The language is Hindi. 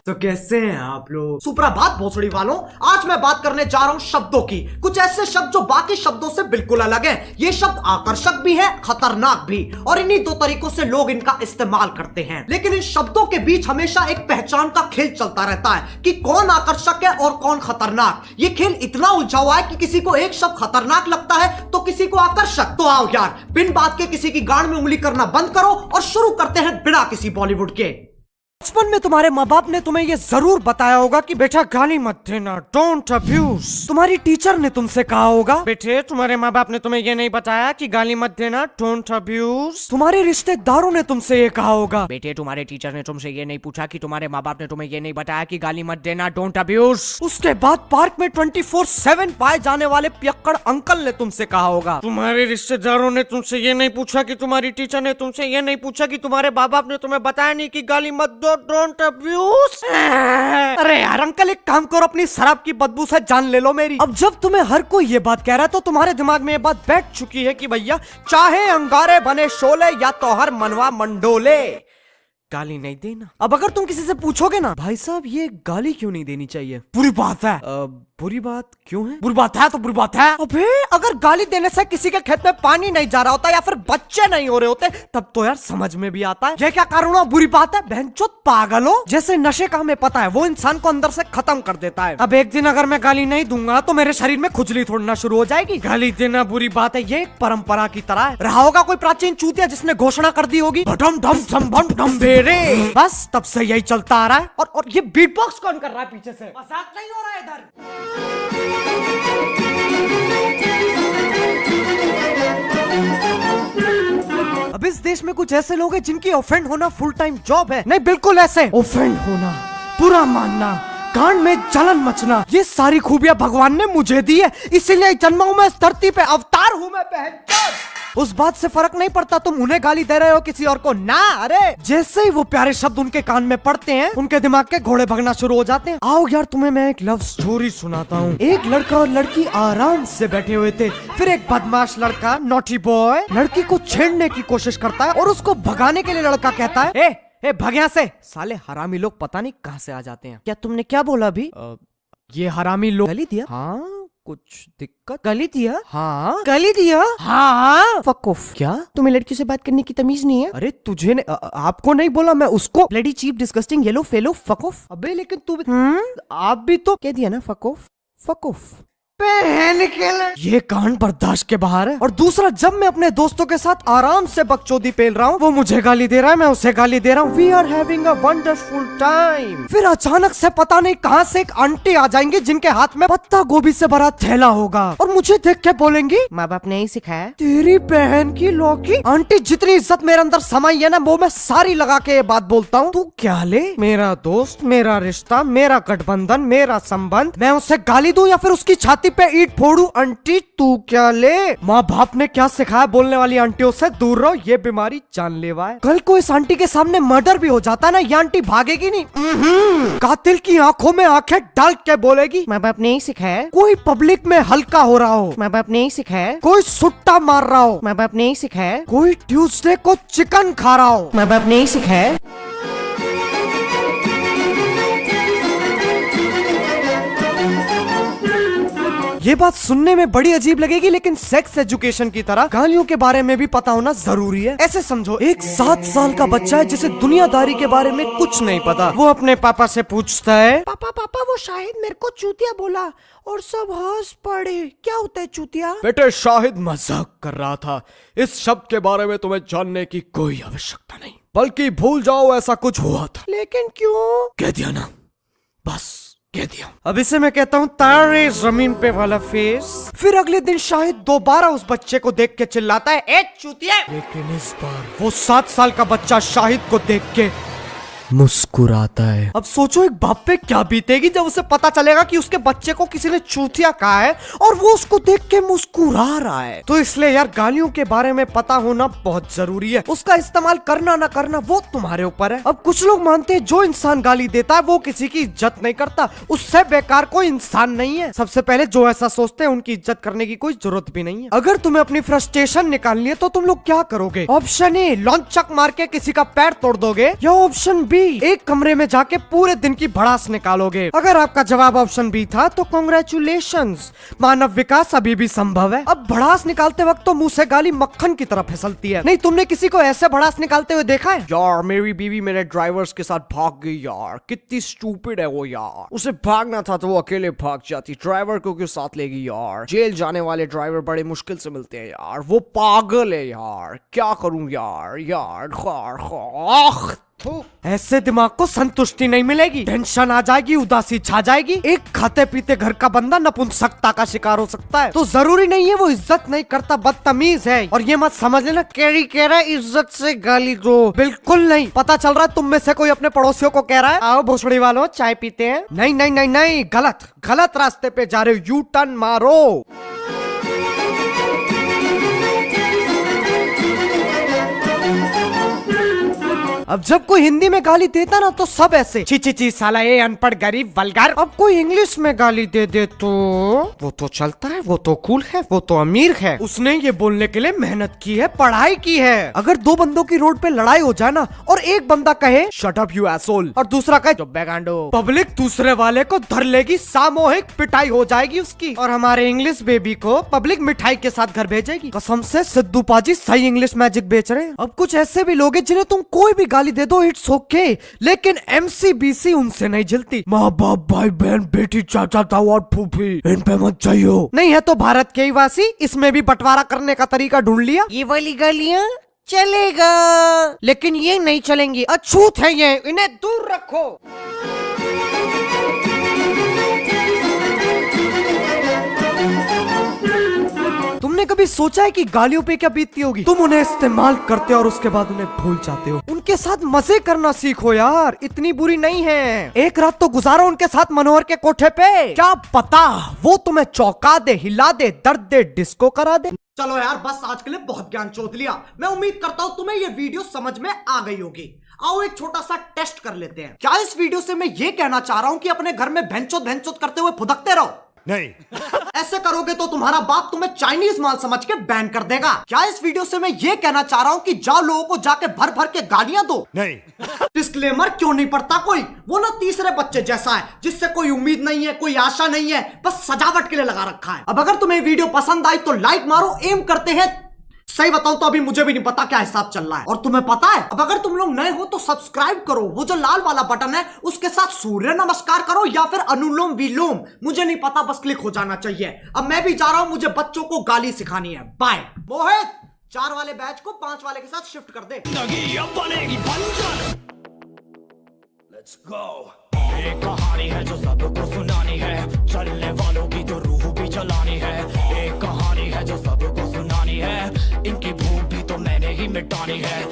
तो कैसे हैं आप लोग? सुप्रभात भोसड़ी वालों, आज मैं बात करने जा रहा हूँ शब्दों की। कुछ ऐसे शब्द जो बाकी शब्दों से बिल्कुल अलग हैं। ये शब्द आकर्षक भी है, खतरनाक भी, और इन्हीं दो तरीकों से लोग इनका इस्तेमाल करते हैं। लेकिन इन शब्दों के बीच हमेशा एक पहचान का खेल चलता रहता है कि कौन आकर्षक है और कौन खतरनाक। ये खेल इतना उलझा हुआ है कि किसी को एक शब्द खतरनाक लगता है तो किसी को आकर्षक। तो आओ यार, बिन बात के किसी की गांड में उंगली करना बंद करो और शुरू करते हैं बिना किसी बॉलीवुड के। बचपन में तुम्हारे माँ बाप ने तुम्हें ये जरूर बताया होगा कि बेटा गाली मत देना, डोंट अब्यूज। तुम्हारी टीचर ने तुमसे कहा होगा बेटे तुम्हारे माँ बाप ने तुम्हें ये नहीं बताया कि गाली मत देना, डोंट अब्यूज। तुम्हारे रिश्तेदारों ने तुमसे ये कहा होगा बेटे तुम्हारे टीचर ने तुमसे ये नहीं पूछा कि तुम्हारे माँ बाप ने तुम्हें ये नहीं बताया कि गाली मत देना, डोंट अब्यूज। उसके बाद पार्क में 24/7 पाए जाने वाले पियक्कड़ अंकल ने तुमसे कहा होगा तुम्हारे रिश्तेदारों ने तुमसे ये नहीं पूछा कि तुम्हारी टीचर ने तुमसे ये नहीं पूछा कि तुम्हारे माँ बाप ने तुम्हें बताया नहीं कि गाली मत दो, डोंट अब्यूज। अरे यार अंकल एक काम करो, अपनी शराब की बदबू से जान ले लो मेरी। अब जब तुम्हें हर कोई ये बात कह रहा है तो तुम्हारे दिमाग में ये बात बैठ चुकी है कि भैया चाहे अंगारे बने शोले या तो हर मनवा मंडोले, गाली नहीं देना। अब अगर तुम किसी से पूछोगे ना भाई साहब ये गाली क्यों नहीं देनी चाहिए, बुरी बात है। बुरी बात क्यों है? बुरी बात है तो बुरी बात है। अबे अगर गाली देने से किसी के खेत में पानी नहीं जा रहा होता या फिर बच्चे नहीं हो रहे होते तब तो यार समझ में भी आता है। ये क्या कारण बुरी बात है? बहनचोद पागल हो। जैसे नशे का हमें पता है वो इंसान को अंदर से खत्म कर देता है। अब एक दिन अगर मैं गाली नहीं दूंगा तो मेरे शरीर में खुजली थोड़ना शुरू हो जाएगी। गाली देना बुरी बात है, ये एक परंपरा की तरह है। रहा होगा कोई प्राचीन चूतिया जिसने घोषणा कर दी होगी ढम ढम ढम ढम ढम बेरे, बस तब से यही चलता आ रहा है। और ये बीट बॉक्स कौन कर रहा है पीछे से? मजाक नहीं हो रहा है इधर। अब इस देश में कुछ ऐसे लोग हैं जिनकी ऑफेंड होना फुल टाइम जॉब है। नहीं बिल्कुल ऐसे ऑफेंड होना, बुरा मानना, कान में जलन मचना, ये सारी खूबियां भगवान ने मुझे दी है, इसीलिए जन्मा हूं मैं इस धरती पे, अवतार हूं मैं बहनचोद। उस बात से फर्क नहीं पड़ता तुम उन्हें गाली दे रहे हो किसी और को ना। अरे जैसे ही वो प्यारे शब्द उनके कान में पड़ते हैं उनके दिमाग के घोड़े भगना शुरू हो जाते हैं। आओ यार तुम्हें मैं एक लव स्टोरी सुनाता हूँ। एक लड़का और लड़की आराम से बैठे हुए थे, फिर एक बदमाश लड़का नॉटी बॉय लड़की को छेड़ने की कोशिश करता है और उसको भगाने के लिए लड़का कहता है ए भाग यहाँ से, साले हरामी लोग पता नहीं कहाँ से आ जाते हैं। क्या तुमने क्या बोला अभी? ये हरामी लोग गाली दिया? हाँ कुछ दिक्कत? गाली दिया? हाँ गाली दिया? हाँ फक ऑफ। क्या तुम्हें लड़की से बात करने की तमीज नहीं है? अरे तुझे आपको नहीं बोला मैं उसको, bloody cheap disgusting yellow fellow fuck off. अबे लेकिन तू आप भी तो कह दिया ना फक ऑफ, फक ऑफ। ये कांड बर्दाश्त के बाहर है। और दूसरा, जब मैं अपने दोस्तों के साथ आराम से बकचोदी पेल रहा हूँ, वो मुझे गाली दे रहा है, मैं उसे गाली दे रहा हूँ, we are having a wonderful time. फिर अचानक से पता नहीं कहाँ से एक आंटी आ जाएंगी जिनके हाथ में पत्ता गोभी से भरा थैला होगा और मुझे देख के बोलेंगी माँ बाप ने ही सिखाया। तेरी बहन की लौकी। आंटी जितनी इज्जत मेरे अंदर समाई है ना वो मैं सारी लगा के ये बात बोलता हूँ। तू क्या ले, मेरा दोस्त, मेरा रिश्ता, मेरा गठबंधन, मेरा संबंध, मैं उसे गाली दूं या फिर उसकी छाती पे ईंट फोड़ू? आंटी तू क्या ले। माँ बाप ने क्या सिखाया, बोलने वाली आंटियों से दूर रहो, ये बीमारी जानलेवा है। कल को इस आंटी के सामने मर्डर भी हो जाता ना, ये आंटी भागेगी नहीं, कातिल की आंखों में आंखें डाल के बोलेगी माँ बाप ने ही सिखाया। कोई पब्लिक में हल्का हो रहा हो, माँ बाप ने ही सिखाया। कोई सुट्टा मार रहा हो, माँ बाप ने ही सिखाया। कोई ट्यूसडे को चिकन खा रहा हो, माँ बाप ने ही सिखाया। ये बात सुनने में बड़ी अजीब लगेगी लेकिन सेक्स एजुकेशन की तरह गालियों के बारे में भी पता होना जरूरी है। ऐसे समझो एक 7 साल का बच्चा है जिसे दुनियादारी के बारे में कुछ नहीं पता। वो अपने पापा से पूछता है पापा पापा वो शाहिद मेरे को चूतिया बोला और सब हंस पड़े, क्या होता है चूतिया? बेटे शाहिद मजाक कर रहा था, इस शब्द के बारे में तुम्हें जानने की कोई आवश्यकता नहीं, बल्कि भूल जाओ ऐसा कुछ हुआ था। लेकिन क्यों? कह दिया ना, बस कह दिया। अब इसे मैं कहता हूँ तारे जमीन पे वाला फेस। फिर अगले दिन शाहिद दोबारा उस बच्चे को देख के चिल्लाता है ए चूतिया, लेकिन इस बार वो 7 साल का बच्चा शाहिद को देख के मुस्कुराता है। अब सोचो एक बाप पे क्या बीतेगी जब उसे पता चलेगा कि उसके बच्चे को किसी ने चूतिया कहा है और वो उसको देख के मुस्कुरा रहा है। तो इसलिए यार गालियों के बारे में पता होना बहुत जरूरी है, उसका इस्तेमाल करना ना करना वो तुम्हारे ऊपर है। अब कुछ लोग मानते हैं जो इंसान गाली देता है वो किसी की इज्जत नहीं करता, उससे बेकार कोई इंसान नहीं है। सबसे पहले जो ऐसा सोचते हैं उनकी इज्जत करने की कोई जरूरत भी नहीं है। अगर तुम्हें अपनी फ्रस्ट्रेशन निकालनी है तो तुम लोग क्या करोगे? ऑप्शन ए लॉन्चक मार के किसी का पैर तोड़ दोगे, या ऑप्शन बी, एक कमरे में जाके पूरे दिन की भड़ास निकालोगे। अगर आपका जवाब ऑप्शन बी था तो कांग्रेचुलेशंस, मानव विकास अभी भी संभव है। अब भड़ास निकालते वक्त तो मुंह से गाली मक्खन की तरह फिसलती है। नहीं, तुमने किसी को ऐसे भड़ास निकालते हुए देखा है? यार मेरी बीवी मेरे ड्राइवर्स के साथ भाग गई यार, कितनी स्टूपिड है वो यार। उसे भागना था तो वो अकेले भाग जाती, ड्राइवर को क्यों साथ लेगी यार। जेल जाने वाले ड्राइवर बड़े मुश्किल से मिलते हैं यार, वो पागल है यार, क्या करूं यार। ऐसे दिमाग को संतुष्टि नहीं मिलेगी, टेंशन आ जाएगी, उदासी छा जाएगी। एक खाते पीते घर का बंदा नपुंसकता का शिकार हो सकता है। तो जरूरी नहीं है वो इज्जत नहीं करता, बदतमीज है। और ये मत समझ लेना कैरी कह रहा है इज्जत से गाली दो, बिल्कुल नहीं। पता चल रहा है तुम में से कोई अपने पड़ोसियों को कह रहा है आओ भोसड़ी वालों चाय पीते हैं। नहीं नहीं नहीं नहीं, गलत रास्ते पे जा रहे हो, यू टर्न मारो। अब जब कोई हिंदी में गाली देता ना तो सब ऐसे ची ची ची साला ये अनपढ़ गरीब वल्गर। अब कोई इंग्लिश में गाली दे दे तो वो तो चलता है, वो तो कूल है, वो तो अमीर है, उसने ये बोलने के लिए मेहनत की है, पढ़ाई की है। अगर दो बंदों की रोड पे लड़ाई हो जाए ना और एक बंदा कहे शट अप यू एसोल और दूसरा कहे चुप बे गांडो, पब्लिक दूसरे वाले को धर लेगी, सामूहिक पिटाई हो जाएगी उसकी। और हमारे इंग्लिश बेबी को पब्लिक मिठाई के साथ घर भेजेगी। कसम से सिद्धू पाजी सही इंग्लिश मैजिक बेच रहे हैं। अब कुछ ऐसे भी लोग हैं जिन्हें तुम कोई भी गाली दे दो इट्स ओके, लेकिन MCBC उनसे नहीं झिलती। माँ बाप भाई बहन बेटी चाचा ताऊ और फूफी इन पे मत चाहिए। नहीं है तो भारत के ही वासी, इसमें भी बंटवारा करने का तरीका ढूंढ लिया। ये वाली गालियाँ चलेगा लेकिन ये नहीं चलेंगी, अछूत है ये, इन्हें दूर रखो। तुमने कभी सोचा है कि गालियों पे क्या बीतती होगी? तुम उन्हें इस्तेमाल करते हो और उसके बाद उन्हें भूल जाते हो। उनके साथ मजे करना सीखो यार, इतनी बुरी नहीं है। एक रात तो गुजारो उनके साथ मनोहर के कोठे पे, क्या पता वो तुम्हें चौंका दे, हिला दे, दर्द दे, डिस्को करा दे। चलो यार बस आज के लिए बहुत ज्ञान चोद लिया। मैं उम्मीद करता हूँ तुम्हें ये वीडियो समझ में आ गई होगी। आओ एक छोटा सा टेस्ट कर लेते हैं। क्या इस वीडियो से मैं ये कहना चाह रहा हूँ कि अपने घर में भैंचोद करते हुए फुदकते रहो? नहीं। ऐसे करोगे तो तुम्हारा बाप तुम्हें चाइनीज माल समझ के बैन कर देगा। क्या इस वीडियो से मैं ये कहना चाह रहा हूँ कि जाओ लोगों को जाके भर भर के गालियां दो? नहीं। डिस्क्लेमर क्यों नहीं पढ़ता कोई? वो ना तीसरे बच्चे जैसा है जिससे कोई उम्मीद नहीं है, कोई आशा नहीं है, बस सजावट के लिए लगा रखा है। अब अगर तुम्हें वीडियो पसंद आई तो लाइक मारो, एम करते हैं। सही बताऊं तो अभी मुझे भी नहीं पता क्या हिसाब चल रहा है, और तुम्हें पता है? अब अगर तुम लोग नए हो तो सब्सक्राइब करो, वो जो लाल वाला बटन है उसके साथ सूर्य नमस्कार करो या फिर अनुलोम विलोम, मुझे नहीं पता, बस क्लिक हो जाना चाहिए। अब मैं भी जा रहा हूं, मुझे बच्चों को गाली सिखानी है। बाय। मोहित 4 वाले बैच को 5 वाले के साथ शिफ्ट कर दे। Let's go. एक कहानी है जो सबको सुनानी है, चलने वालों की तो रूह भी जलानी है। एक कहानी है जो सबको सुनानी है, इनकी भूख भी तो मैंने ही मिटानी है।